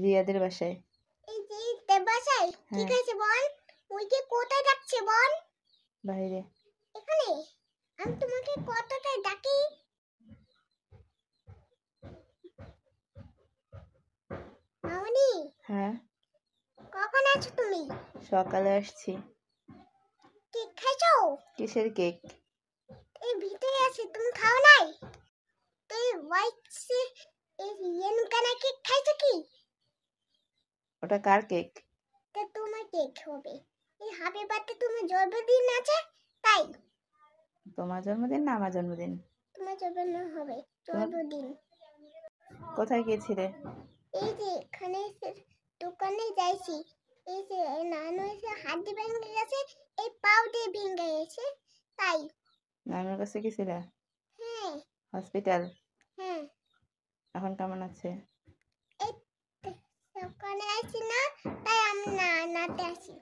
রিয়াদের বাসায়। এই যে তোর বাসায় ঠিক আছে বল, ওই যে কোথায় যাচ্ছে বল? বাইরে। এখানে আমি তোমাকে কতটাই ডাকি। মামনি, হ্যাঁ, কখন আছো তুমি? সকালে আসছি। কেক খাইছো? কিসের কেক? এই ভিতরে আছে, তুমি খাও নাই? তুই হোয়াইটসে এই রেনুকানা কেক খাইছো কি? ওটা কার কেক? তা তোমার কেক হবে। এই হ্যাপি বার্থডে, তোমার জন্মদিন আছে তাই। তোমার জন্মদিন না আমার জন্মদিন? তোমার জন্মদিন হবে, জন্মদিন। কোথায় গিয়েছিলে? এই যে এখানে দোকানে যাইছি, এই যে নানু এসে হাত ভেঙে গেছে, এই পাও দিয়ে ভেঙে গেছে তাই। নানুর কাছে গেছিলা? হ্যাঁ হসপিটাল? হ্যাঁ। এখন কেমন আছে? এই দোকানে আছি না, তাই আমি নানাতে আসি।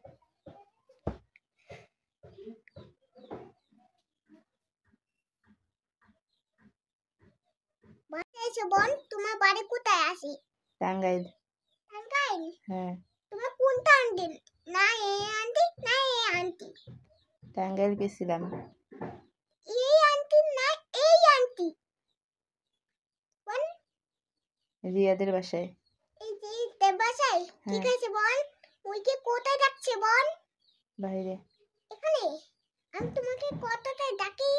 বাসায় এসে বোন, তোমার বাড়ি কোথায়? আসি টাঙ্গাইল। টাঙ্গাইল? হ্যাঁ। তোমার কোনটা আন্টি? না এই আন্টি না এই আন্টি? টাঙ্গাইল গেছিলাম। এই আন্টি না এই আন্টি? বল। রিয়াদের বাসায়। এই যে তোর বাসায় ঠিক আছে বল, ওই যে কোথায় যাচ্ছে বল? বাইরে। এখানে আমি তোমাকে কতটাই ডাকি।